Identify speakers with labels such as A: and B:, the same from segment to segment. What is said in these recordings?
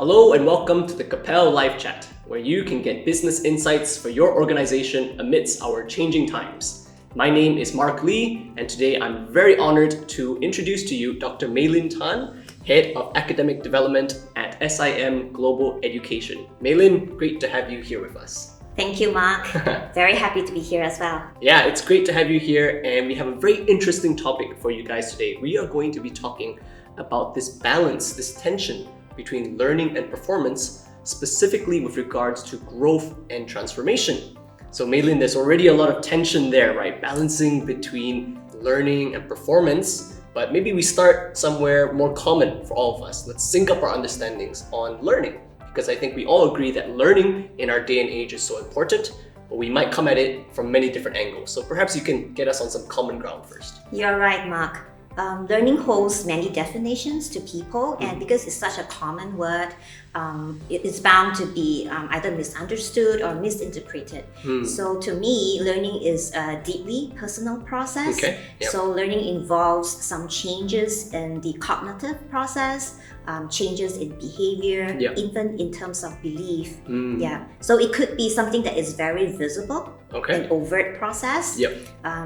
A: Hello and welcome to the Capelle Livechat, where you can get business insights for your organization amidst our changing times. My name is Mark Lee, and today I'm very honored to introduce to you Dr. Maylyn Tan, Head of Academic Development at SIM Global Education. Maylyn, great to have you here with us.
B: Thank you, Mark. Very happy to be here as well.
A: Yeah, it's great to have you here, and we have a very interesting topic for you guys today. We are going to be talking about this balance, this tension between learning and performance, specifically with regards to growth and transformation. So Maylyn, there's already a lot of tension there, right? Balancing between learning and performance, but maybe we start somewhere more common for all of us. Let's sync up our understandings on learning, because I think we all agree that learning in our day and age is so important, but we might come at it from many different angles. So perhaps you can get us on some common ground first.
B: You're right, Mark. Learning holds many definitions to people, and because it's such a common word, it is bound to be either misunderstood or misinterpreted. So to me, learning is a deeply personal process.
A: Okay. Yep.
B: So learning involves some changes in the cognitive process, changes in behavior,
A: Yep.
B: even in terms of belief. Yeah. So it could be something that is very visible, an overt process,
A: Yep.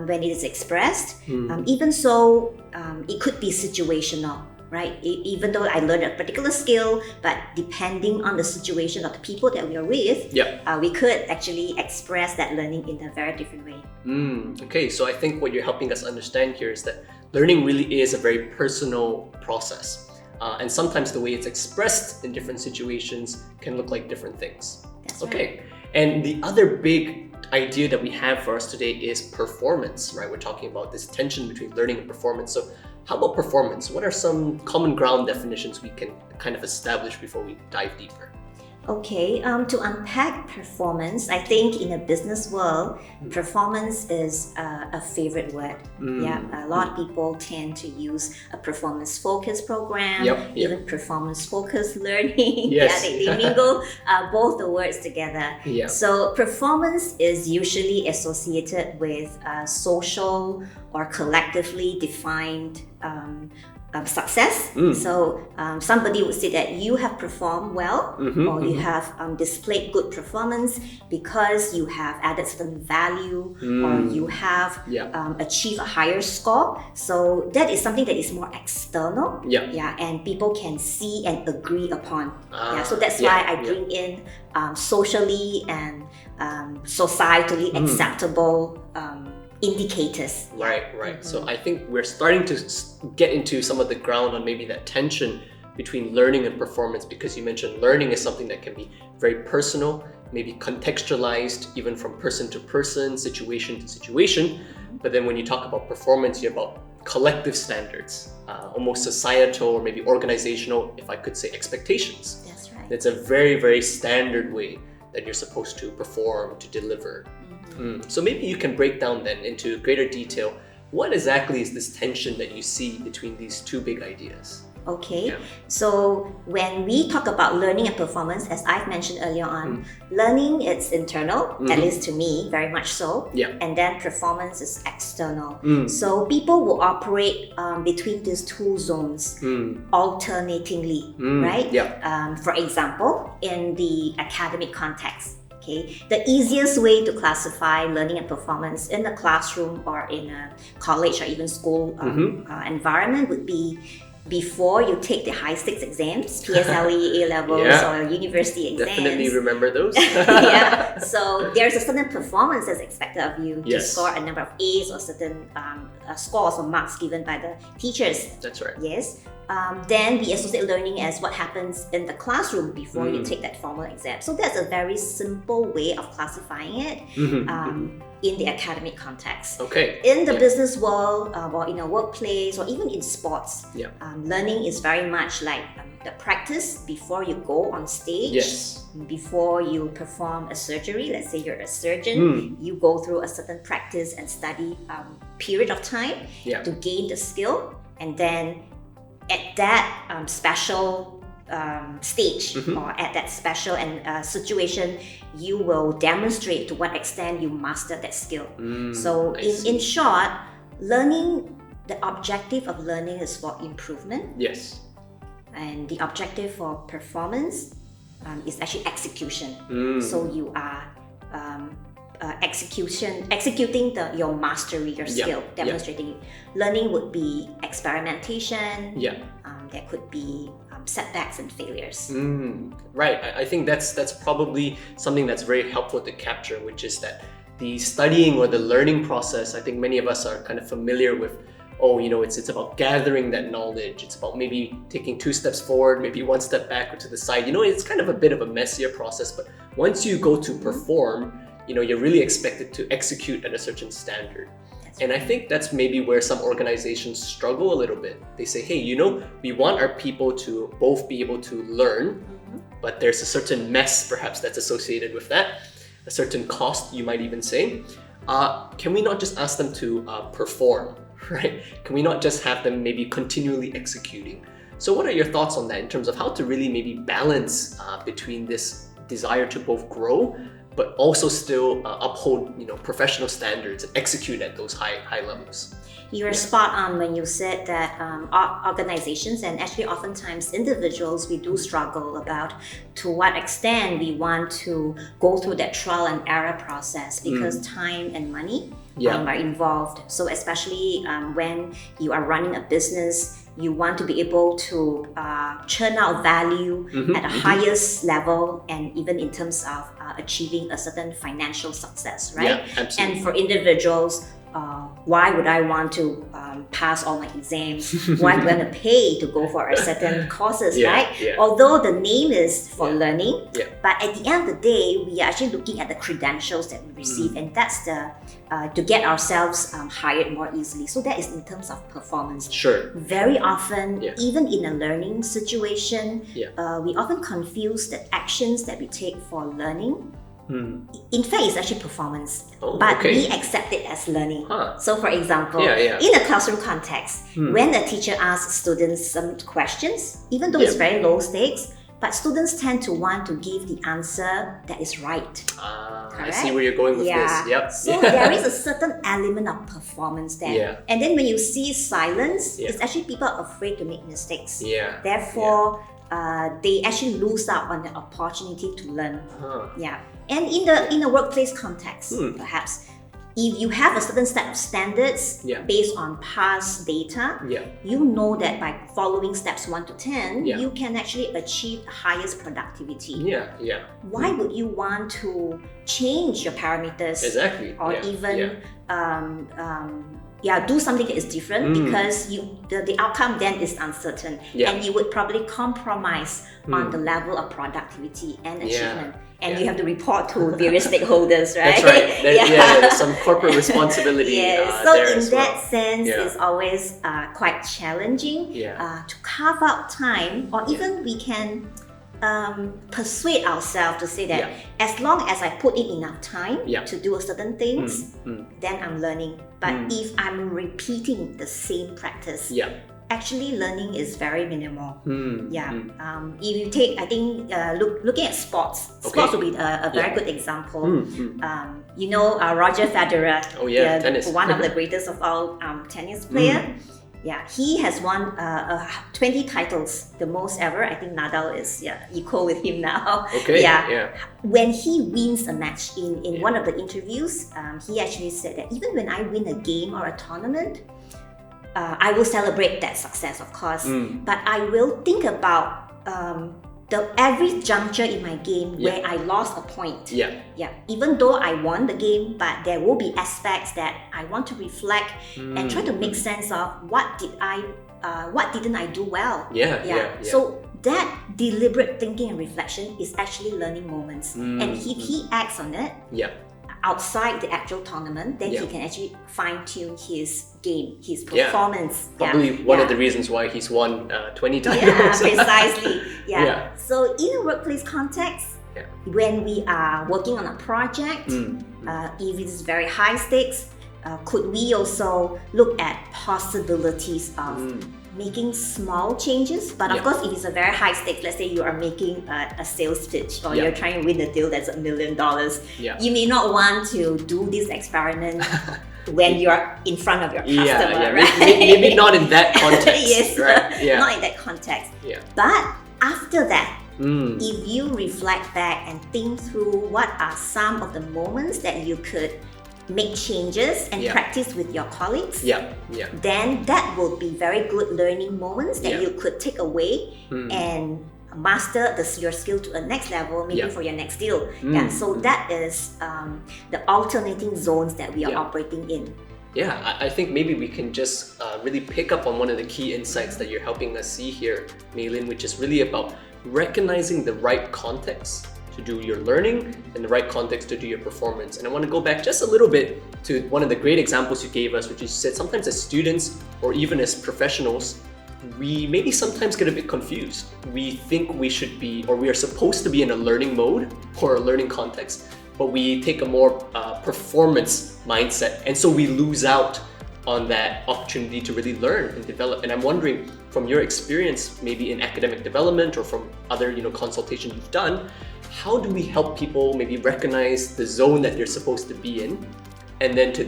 B: when it is expressed. Even so, it could be situational, right? Even though I learned a particular skill, but depending on the situation of the people that we are with,
A: Yep.
B: we could actually express that learning in a very different way.
A: Okay, so I think what you're helping us understand here is that learning really is a very personal process. And sometimes the way it's expressed in different situations can look like different things.
B: That's
A: Okay,
B: right.
A: and the other big idea that we have for us today is performance, right? We're talking about this tension between learning and performance. So how about performance? What are some common ground definitions we can kind of establish before we dive deeper?
B: Okay, to unpack performance, I think in a business world, performance is a favorite word. Yeah, a lot of people tend to use a performance-focused program, even performance-focused learning.
A: Yes.
B: Yeah, they mingle both the words together.
A: Yeah.
B: So performance is usually associated with social or collectively defined success. So somebody would say that you have performed well, or you have displayed good performance because you have added certain value, or you have achieved a higher score. So that is something that is more external, and people can see and agree upon. So that's why I bring in socially and societally acceptable indicators.
A: Right. So I think we're starting to get into some of the ground on maybe that tension between learning and performance, because you mentioned learning is something that can be very personal, maybe contextualized even from person to person, situation to situation. But then when you talk about performance, you're about collective standards, almost societal or maybe organizational, if I could say, expectations.
B: That's right.
A: It's a very, very standard way that you're supposed to perform, to deliver. So maybe you can break down then into greater detail, what exactly is this tension that you see between these two big ideas?
B: Okay, so when we talk about learning and performance, as I've mentioned earlier on, learning is internal, at least to me, very much so. And then performance is external. So people will operate between these two zones alternatingly, right? For example, in the academic context, the easiest way to classify learning and performance in a classroom or in a college or even school environment would be before you take the high-stakes exams, PSLE, A-levels, or university exams.
A: Definitely remember those.
B: So there's a certain performance that's expected of you to score a number of A's or certain scores or marks given by the teachers.
A: That's right.
B: Yes. Then we associate learning as what happens in the classroom before you take that formal exam. So that's a very simple way of classifying it in the academic context. In the business world, or in a workplace, or even in sports, learning is very much like the practice before you go on stage. Before you perform a surgery, let's say you're a surgeon, you go through a certain practice and study period of time to gain the skill, and then at that special stage or at that special situation, you will demonstrate to what extent you mastered that skill. So in short, learning, the objective of learning is for improvement. And the objective for performance is actually execution. So you are executing your mastery, your skill, demonstrating it. Learning would be experimentation. There could be setbacks and failures.
A: Right. I think that's probably something that's very helpful to capture, which is that the studying or the learning process, I think many of us are kind of familiar with, it's about gathering that knowledge. It's about maybe taking 2 steps forward, maybe 1 step back or to the side. It's kind of a bit of a messier process, but once you go to perform, you're really expected to execute at a certain standard. And I think that's maybe where some organizations struggle a little bit. They say, hey, we want our people to both be able to learn, but there's a certain mess perhaps that's associated with that, a certain cost, you might even say. Can we not just ask them to perform, right? Can we not just have them maybe continually executing? So what are your thoughts on that in terms of how to really maybe balance between this desire to both grow but also still uphold professional standards and execute at those high levels?
B: You're spot on when you said that organizations and actually oftentimes individuals, we do struggle about to what extent we want to go through that trial and error process because time and money are involved. So especially when you are running a business, you want to be able to churn out value at the highest level, and even in terms of achieving a certain financial success, right?
A: Yeah, absolutely.
B: And for individuals, why would I want to pass all my exams? Why do I want to pay to go for a certain courses, right? Although the name is for learning, but at the end of the day, we are actually looking at the credentials that we receive, and that's the to get ourselves hired more easily. So that is in terms of performance.
A: Sure.
B: Very often, even in a learning situation, we often confuse the actions that we take for learning. In fact, it's actually performance, but we accept it as learning. So for example, in a classroom context, when a teacher asks students some questions, even though it's very low stakes, but students tend to want to give the answer that is right.
A: I see where you're going with this. Yep.
B: So there is a certain element of performance there. And then when you see silence, it's actually people are afraid to make mistakes. Therefore, they actually lose out on the opportunity to learn. And in the workplace context, perhaps, if you have a certain set of standards based on past data, you know that by following steps 1 to 10, you can actually achieve the highest productivity. Why would you want to change your parameters?
A: Exactly.
B: Or even do something that is different because the outcome then is uncertain, and you would probably compromise on the level of productivity and achievement. And you have to report to various stakeholders, right?
A: That's right. There's some corporate responsibility.
B: So
A: there
B: in
A: as
B: that
A: well.
B: sense, it's always quite challenging to carve out time, or even we can persuade ourselves to say that as long as I put in enough time to do a certain things, then I'm learning. But if I'm repeating the same practice, actually learning is very minimal. If you take, I think, looking at sports would be a very good example. Roger Federer,
A: tennis.
B: one of the greatest of all tennis player. He has won 20 titles, the most ever. I think Nadal is equal with him now. When he wins a match in one of the interviews, he actually said that even when I win a game or a tournament, I will celebrate that success, of course, but I will think about every juncture in my game where I lost a point. Even though I won the game, but there will be aspects that I want to reflect and try to make sense of what didn't I do well. So that deliberate thinking and reflection is actually learning moments. And if he acts on it outside the actual tournament, then he can actually fine-tune his game, his performance.
A: Probably one of the reasons why he's won 20 titles.
B: Precisely. So in a workplace context, when we are working on a project, if it is very high stakes, could we also look at possibilities of making small changes? But of course, if it's a very high stake, let's say you are making a sales pitch, or you're trying to win a deal that's $1 million, you may not want to do this experiment when you're in front of your customer, right?
A: Maybe not in that context.
B: Not in that context. But after that, if you reflect back and think through what are some of the moments that you could make changes and practice with your colleagues, then that will be very good learning moments that you could take away and master your skill to a next level, maybe for your next deal. So that is the alternating zones that we are operating in.
A: I think maybe we can just really pick up on one of the key insights that you're helping us see here, Maylyn, which is really about recognizing the right context to do your learning and the right context to do your performance. And I want to go back just a little bit to one of the great examples you gave us, which you said sometimes as students or even as professionals, we maybe sometimes get a bit confused. We think we should be, or we are supposed to be in a learning mode or a learning context, but we take a more performance mindset. And so we lose out on that opportunity to really learn and develop. And I'm wondering, from your experience, maybe in academic development or from other consultation you've done, how do we help people maybe recognize the zone that they're supposed to be in, and then to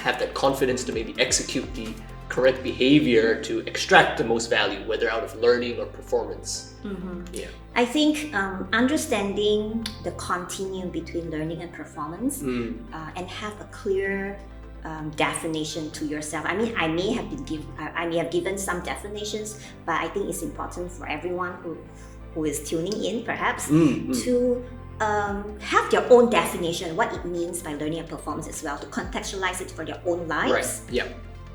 A: have that confidence to maybe execute the correct behavior to extract the most value, whether out of learning or performance?
B: I think understanding the continuum between learning and performance and have a clear definition to yourself. I mean, I may have given some definitions, but I think it's important for everyone who is tuning in, perhaps, to have their own definition, what it means by learning and performance as well, to contextualize it for their own lives.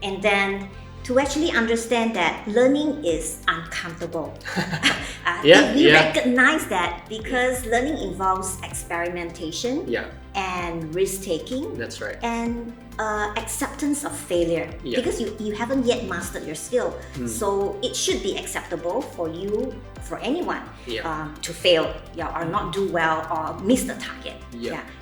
B: And then to actually understand that learning is uncomfortable. We recognize that because learning involves experimentation and risk-taking.
A: That's right.
B: And acceptance of failure, because you haven't yet mastered your skill. So it should be acceptable for you, for anyone, to fail or not do well or miss the target.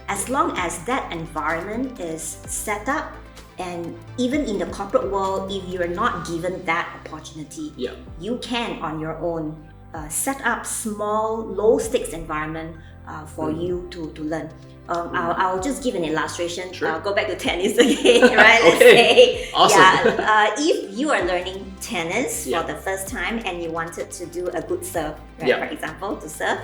B: As long as that environment is set up. And even in the corporate world, if you're not given that opportunity, you can on your own set up small, low-stakes environment for you to learn. I'll just give an illustration.
A: Sure.
B: I'll go back to tennis again, right? Let's say,
A: awesome.
B: If you are learning tennis for the first time and you wanted to do a good serve, right? For example, to serve,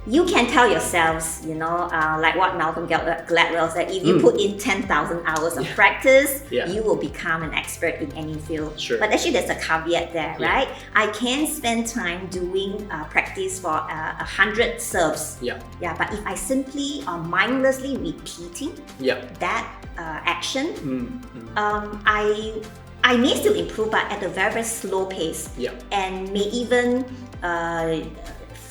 B: you can tell yourselves, like what Malcolm Gladwell said, if you put in 10,000 hours of practice, you will become an expert in any field. But actually there's a caveat there, right? I can spend time doing practice for 100 serves. But if I simply are mindlessly repeating that action, I may still improve, but at a very, very slow pace. And may even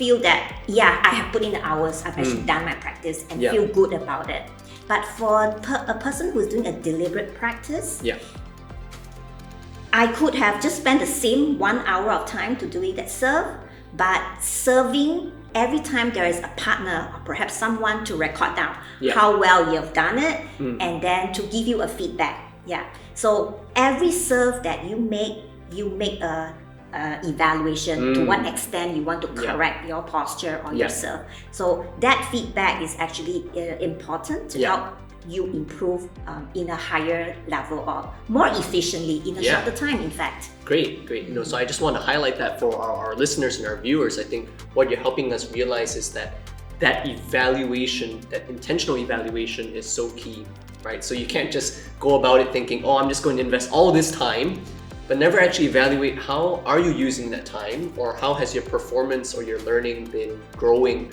B: feel that, I have put in the hours, I've actually done my practice and feel good about it. But for a person who's doing a deliberate practice, I could have just spent the same 1 hour of time to doing that serve, but serving every time there is a partner or perhaps someone to record down how well you've done it and then to give you a feedback. So every serve that you make a evaluation to what extent you want to correct your posture or your serve. So that feedback is actually important to help you improve in a higher level or more efficiently in a shorter time, in fact.
A: Great. So I just want to highlight that for our listeners and our viewers. I think what you're helping us realize is that evaluation, that intentional evaluation is so key, right? So you can't just go about it thinking, I'm just going to invest all this time, but never actually evaluate how are you using that time, or how has your performance or your learning been growing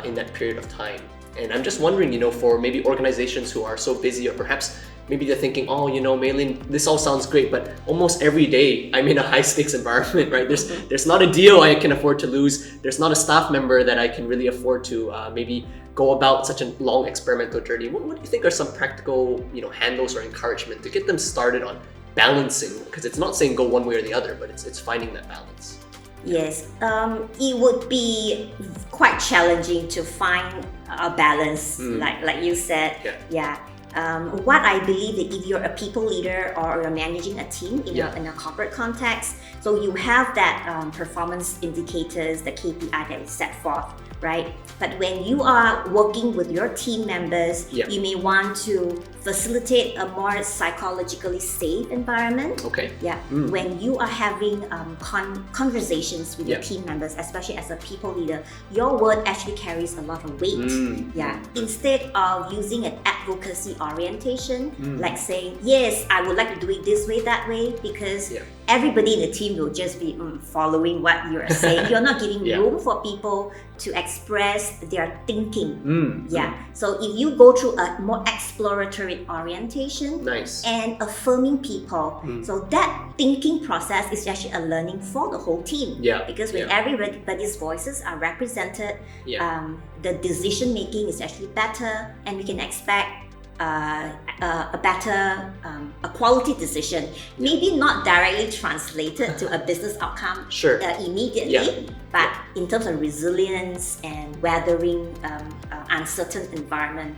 A: in that period of time. And I'm just wondering, for maybe organizations who are so busy, or perhaps maybe they're thinking, Maylyn, this all sounds great, but almost every day I'm in a high stakes environment, right? There's not a deal I can afford to lose. There's not a staff member that I can really afford to maybe go about such a long experimental journey. What do you think are some practical, handles or encouragement to get them started on balancing? Because it's not saying go one way or the other, but it's finding that balance.
B: Yes, it would be quite challenging to find a balance, like you said. What I believe that if you're a people leader or you're managing a team in a corporate context, so you have that performance indicators, the KPI that is set forth right? But when you are working with your team members, you may want to facilitate a more psychologically safe environment.
A: Okay.
B: Yeah. When you are having conversations with your team members, especially as a people leader, your word actually carries a lot of weight. Yeah. Instead of using an advocacy orientation, like saying, yes, I would like to do it this way, that way, because everybody in the team will just be following what you're saying. You're not giving room for people to express their thinking. So if you go through a more exploratory orientation and affirming people, so that thinking process is actually a learning for the whole team. Because when everybody's voices are represented, the decision making is actually better, and we can expect a better, a quality decision, maybe not directly translated to a business outcome immediately, but in terms of resilience and weathering uncertain environment,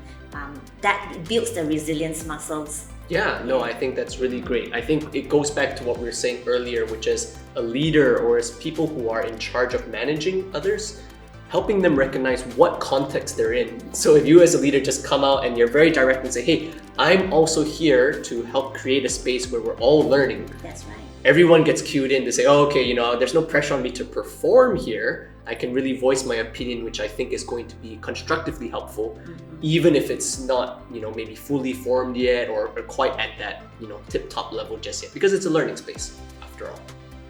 B: that builds the resilience muscles.
A: I think that's really great. I think it goes back to what we were saying earlier, which is a leader or as people who are in charge of managing others, helping them recognize what context they're in. So if you as a leader just come out and you're very direct and say, hey, I'm also here to help create a space where we're all learning.
B: That's right.
A: Everyone gets cued in to say, oh, okay, there's no pressure on me to perform here. I can really voice my opinion, which I think is going to be constructively helpful, even if it's not, maybe fully formed yet or quite at that, tip-top level just yet, because it's a learning space after all.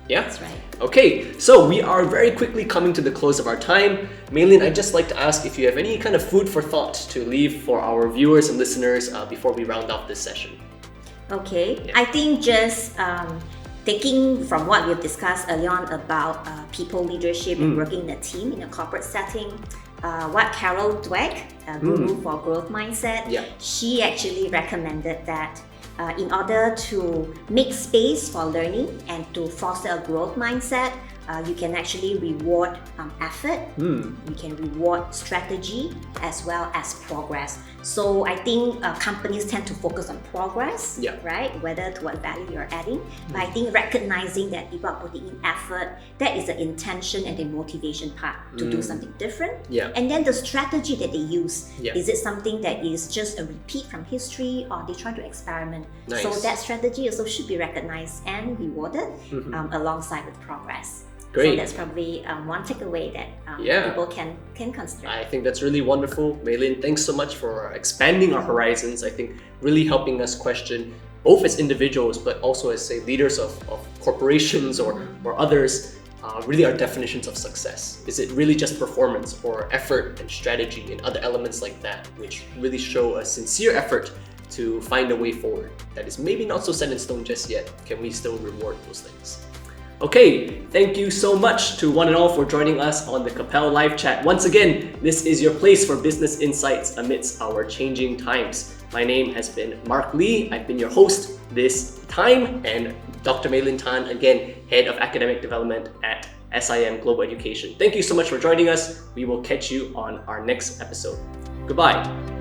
A: Yeah?
B: That's right.
A: Okay, so we are very quickly coming to the close of our time. Maylyn, I'd just like to ask if you have any kind of food for thought to leave for our viewers and listeners before we round off this session.
B: Okay, I think just taking from what we've discussed early on about people leadership and working in a team in a corporate setting, what Carol Dweck, Guru for Growth Mindset, she actually recommended that in order to make space for learning and to foster a growth mindset, you can actually reward effort, you can reward strategy as well as progress. So I think companies tend to focus on progress, right? Whether to what value you're adding. But I think recognizing that people are putting in effort, that is the intention and the motivation part to do something different. And then the strategy that they use, is it something that is just a repeat from history or they try to experiment? So that strategy also should be recognized and rewarded alongside with progress.
A: Great.
B: So that's probably one takeaway that people can consider.
A: I think that's really wonderful. Maylyn, thanks so much for expanding our horizons. I think really helping us question, both as individuals, but also as, say, leaders of corporations or others, really our definitions of success. Is it really just performance or effort and strategy and other elements like that, which really show a sincere effort to find a way forward that is maybe not so set in stone just yet? Can we still reward those things? Okay, thank you so much to one and all for joining us on the Capelle Live Chat. Once again, this is your place for business insights amidst our changing times. My name has been Mark Lee. I've been your host this time, and Dr. Maylyn Tan, again, Head of Academic Development at SIM Global Education. Thank you so much for joining us. We will catch you on our next episode. Goodbye.